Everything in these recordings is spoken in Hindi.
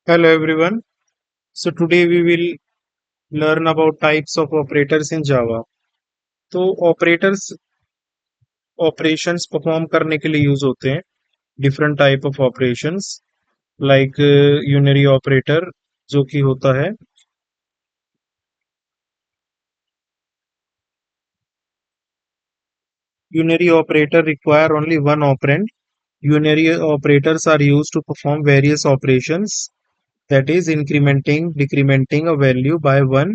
Hello everyone. So today we will learn about types of operators in Java. तो operators operations perform करने के लिए यूज होते हैं different type of operations like unary operator जो कि होता है unary operator require only one operand. Unary operators are used to perform various operations, that is incrementing, decrementing a value by one,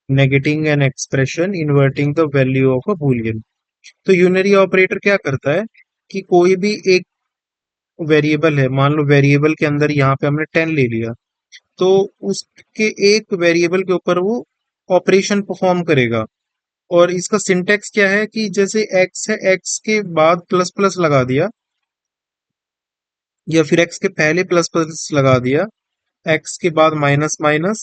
negating an expression, inverting the value of a boolean. तो यूनरी ऑपरेटर क्या करता है कि कोई भी एक वेरिएबल है, मान लो वेरिएबल के अंदर यहाँ पे हमने 10 ले लिया, तो उसके एक वेरिएबल के ऊपर वो ऑपरेशन परफॉर्म करेगा। और इसका सिंटेक्स क्या है कि जैसे एक्स है, एक्स के बाद प्लस प्लस लगा दिया, या फिर एक्स के पहले प्लस प्लस लगा दिया, एक्स के बाद माइनस माइनस,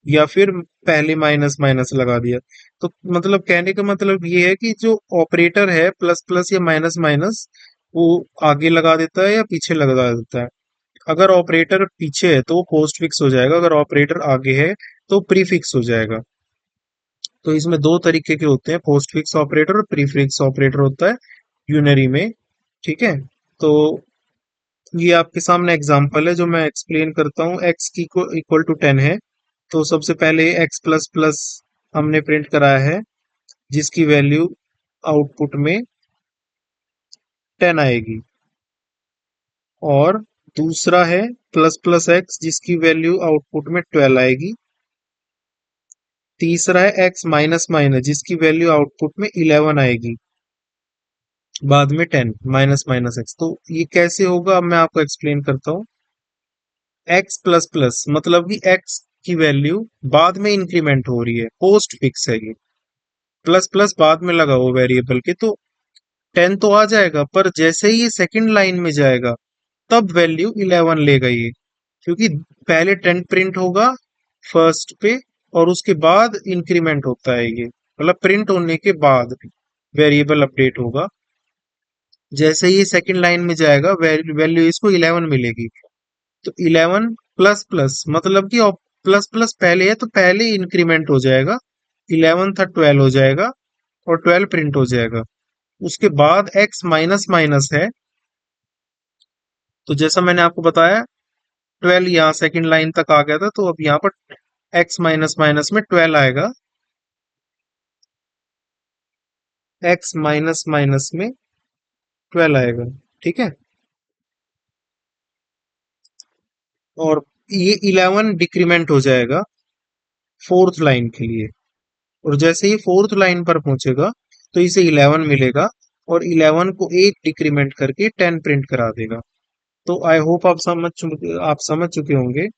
या फिर पहले माइनस माइनस लगा दिया। तो मतलब कहने का मतलब ये है कि जो ऑपरेटर है प्लस प्लस या माइनस माइनस, वो आगे लगा देता है या पीछे लगा देता है। अगर ऑपरेटर पीछे है तो वो पोस्ट फिक्स हो जाएगा, अगर ऑपरेटर आगे है तो प्री फिक्स हो जाएगा। तो इसमें दो तरीके के होते हैं, पोस्ट फिक्स ऑपरेटर और प्री फिक्स ऑपरेटर होता है यूनरी में। ठीक है। तो ये आपके सामने एग्जांपल है जो मैं एक्सप्लेन करता हूँ। एक्स की इक्वल टू 10 है, तो सबसे पहले एक्स प्लस प्लस हमने प्रिंट कराया है, जिसकी वैल्यू आउटपुट में 10 आएगी। और दूसरा है प्लस प्लस एक्स, जिसकी वैल्यू आउटपुट में 12 आएगी। तीसरा है एक्स माइनस माइनस, जिसकी वैल्यू आउटपुट में 11 आएगी, बाद में 10 माइनस माइनस एक्स। तो ये कैसे होगा अब मैं आपको एक्सप्लेन करता हूँ। एक्स प्लस प्लस मतलब कि एक्स की वैल्यू बाद में इंक्रीमेंट हो रही है, पोस्ट फिक्स है ये। प्लस प्लस बाद में लगा हो वेरिएबल के, तो 10 तो आ जाएगा, पर जैसे ही ये सेकंड लाइन में जाएगा तब वैल्यू 11 लेगा ये, क्योंकि पहले 10 प्रिंट होगा फर्स्ट पे, और उसके बाद इंक्रीमेंट होता है ये, मतलब प्रिंट होने के बाद वेरिएबल अपडेट होगा। जैसे ही सेकंड लाइन में जाएगा वैल्यू इसको 11 मिलेगी। तो 11 प्लस प्लस मतलब कि प्लस प्लस पहले है तो पहले इंक्रीमेंट हो जाएगा, 11 था 12 हो जाएगा, और 12 प्रिंट हो जाएगा। उसके बाद एक्स माइनस माइनस है, तो जैसा मैंने आपको बताया 12 यहाँ सेकंड लाइन तक आ गया था, तो अब यहाँ पर एक्स माइनस माइनस में 12 आएगा, एक्स माइनस माइनस में 12 आएगा। ठीक है। और ये 11 डिक्रीमेंट हो जाएगा फोर्थ लाइन के लिए, और जैसे ही फोर्थ लाइन पर पहुंचेगा तो इसे 11 मिलेगा, और 11 को एक डिक्रीमेंट करके 10 प्रिंट करा देगा। तो आई होप आप समझ चुके होंगे।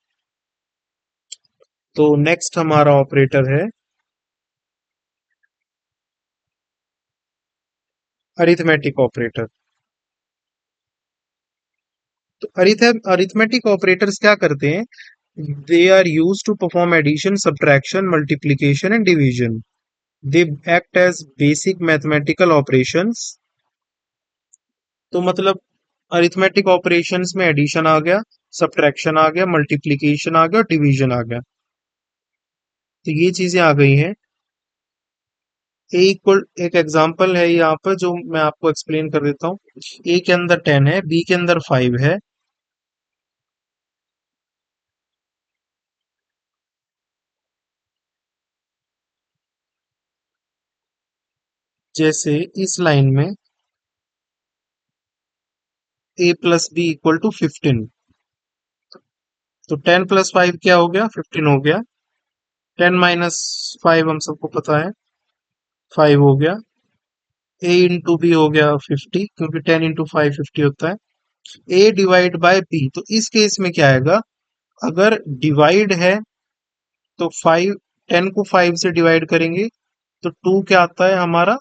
तो नेक्स्ट हमारा ऑपरेटर है अरिथमेटिक ऑपरेटर। तो अरिथमेटिक ऑपरेटर्स क्या करते हैं? They are use to perform addition, subtraction, multiplication and division. They act as basic mathematical operations. तो मतलब अरिथमेटिक ऑपरेशंस में एडिशन आ गया, सब्ट्रैक्शन आ गया, मल्टीप्लिकेशन आ गया और डिवीजन आ गया। तो ये चीजें आ गई हैं। ए इक्वल एक एग्जांपल है यहाँ पर जो मैं आपको एक्सप्लेन कर देता हूँ। ए के अंदर 10 है, बी के अंदर 5 है। जैसे इस लाइन में ए प्लस बी इक्वल टू 15, तो 10 प्लस 5 क्या हो गया? 15 हो गया। 10 माइनस 5 हम सबको पता है 5 हो गया। ए इंटू बी हो गया 50, क्योंकि 10 इंटू 5 50 होता है। ए डिवाइड बाय बी, तो इस केस में क्या आएगा? अगर डिवाइड है तो 5, 10 को 5 से डिवाइड करेंगे तो 2 क्या आता है हमारा?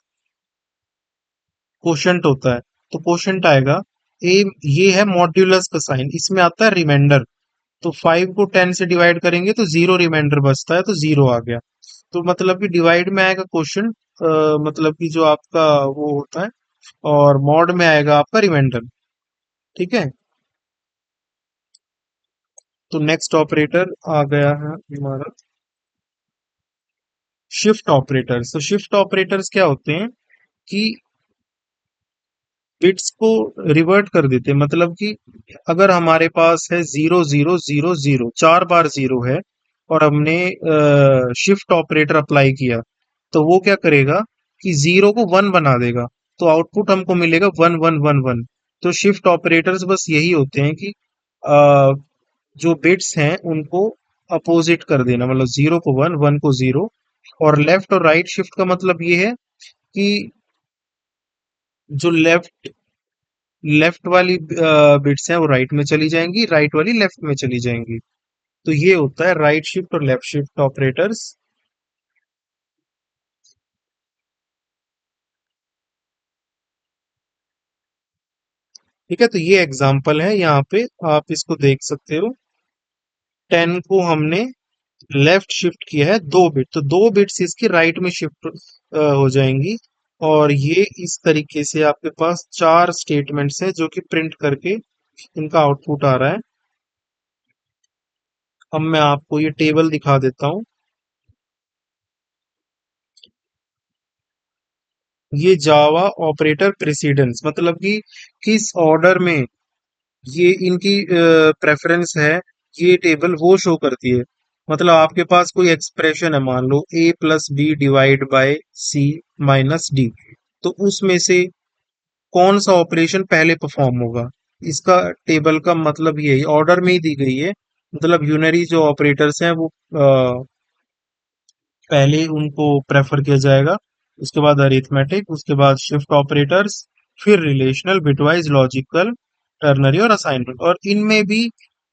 कोशंट होता है। तो कोशंट आएगा। ए ये है मॉड्यूलस का साइन, इसमें आता है रिमाइंडर। तो 5 को 10 से डिवाइड करेंगे तो जीरो रिमाइंडर बचता है, तो जीरो आ गया। तो मतलब कि डिवाइड में आएगा क्वेश्चन, मतलब कि जो आपका वो होता है, और मॉड में आएगा आपका रिमाइंडर। ठीक है। तो नेक्स्ट ऑपरेटर आ गया है हमारा शिफ्ट ऑपरेटर्स। तो शिफ्ट ऑपरेटर्स क्या होते हैं कि बिट्स को रिवर्ट कर देते हैं, मतलब कि अगर हमारे पास है 0000, 4 बार जीरो है और हमने शिफ्ट ऑपरेटर अप्लाई किया, तो वो क्या करेगा कि जीरो को वन बना देगा, तो आउटपुट हमको मिलेगा 1111। तो शिफ्ट ऑपरेटर्स बस यही होते हैं कि अ, जो बिट्स हैं उनको अपोजिट कर देना, मतलब जीरो को वन, वन को जीरो। और लेफ्ट और राइट शिफ्ट का मतलब ये है कि जो लेफ्ट लेफ्ट वाली बिट्स हैं वो राइट में चली जाएंगी, राइट वाली लेफ्ट में चली जाएंगी। तो ये होता है राइट शिफ्ट और लेफ्ट शिफ्ट ऑपरेटर्स। ठीक है, तो ये एग्जांपल है, यहाँ पे आप इसको देख सकते हो। 10 को हमने लेफ्ट शिफ्ट किया है 2 बिट, तो 2 बिट्स इसकी राइट में शिफ्ट हो जाएंगी। और ये इस तरीके से आपके पास 4 स्टेटमेंट्स हैं जो कि प्रिंट करके इनका आउटपुट आ रहा है। अब मैं आपको ये टेबल दिखा देता हूँ। ये जावा ऑपरेटर प्रेसिडेंस, मतलब कि किस ऑर्डर में ये इनकी प्रेफरेंस है, ये टेबल वो शो करती है। मतलब आपके पास कोई एक्सप्रेशन है, मान लो a + b/c - d, तो उसमें से कौन सा ऑपरेशन पहले परफॉर्म होगा, इसका टेबल का मतलब यही ऑर्डर में ही दी गई है। मतलब यूनरी जो ऑपरेटर्स हैं वो पहले उनको प्रेफर किया जाएगा, उसके बाद अरिथमेटिक, उसके बाद शिफ्ट ऑपरेटर्स, फिर रिलेशनल, बिटवाइज, लॉजिकल, टर्नरी और असाइनमेंट। और इनमें भी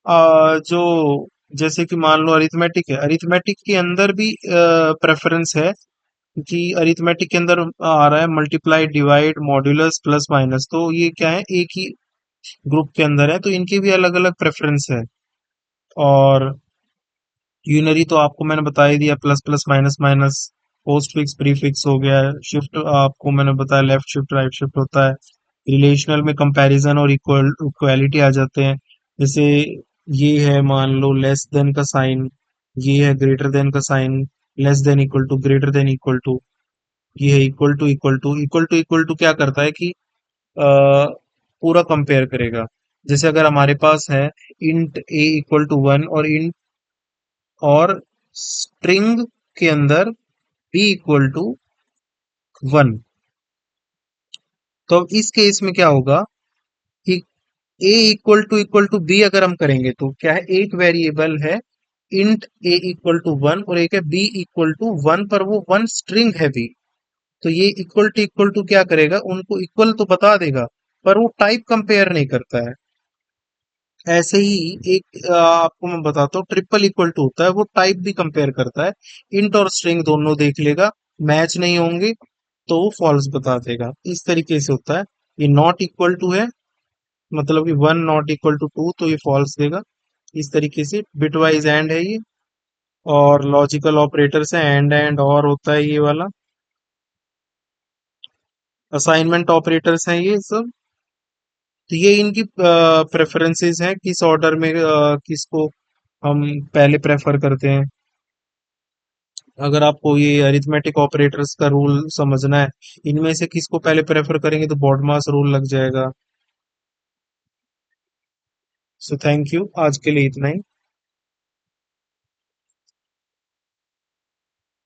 जो जैसे कि मान लो अरिथमेटिक है, अरिथमेटिक के अंदर भी प्रेफरेंस है, क्योंकि अरिथमेटिक के अंदर आ रहा है multiply, divide, modulus, plus minus, तो ये क्या है, एक ही ग्रुप के अंदर है, तो इनकी भी अलग अलग प्रेफरेंस है। और यूनरी तो आपको मैंने बता ही दिया, plus plus minus minus, post fix pre fix हो गया है। शिफ्ट आपको मैंने बताया लेफ्ट शिफ्ट राइट शिफ्ट होता है। रिलेशनल में कंपैरिजन और इक्वालिटी आ जाते हैं। जैसे ये है, मान लो लेस देन का साइन, ये है ग्रेटर देन का sign, less than equal to, greater than equal to, ये है equal to equal to. Equal to equal to क्या करता है कि पूरा कंपेयर करेगा। जैसे अगर हमारे पास है इंट a = 1 और इंट और स्ट्रिंग के अंदर b = 1, तो अब इस केस में क्या होगा कि a = b अगर हम करेंगे तो क्या है, एक वेरिएबल है इंट a = 1 और एक है b = 1, पर वो वन स्ट्रिंग है भी। तो ये इक्वल टू क्या करेगा, उनको इक्वल तो बता देगा, पर वो टाइप कंपेयर नहीं करता है। ऐसे ही एक आपको मैं बताता हूँ, ट्रिपल इक्वल टू होता है, वो टाइप भी कंपेयर करता है। इंट और स्ट्रिंग दोनों देख लेगा, मैच नहीं होंगे तो वो फॉल्स बता देगा। इस तरीके से होता है। ये नॉट इक्वल टू है, मतलब कि 1 ≠ टू, तो ये फॉल्स देगा। इस तरीके से बिटवाइज एंड है ये। और लॉजिकल ऑपरेटर्स है एंड और होता है ये वाला। असाइनमेंट ऑपरेटर्स हैं ये सब। तो ये इनकी प्रेफरेंसेस हैं, किस ऑर्डर में किसको हम पहले प्रेफर करते हैं। अगर आपको ये अरिथमेटिक ऑपरेटर्स का रूल समझना है, इनमें से किसको पहले प्रेफर करेंगे, तो बॉडमास रूल लग जाएगा। सो थैंक यू, आज के लिए इतना ही।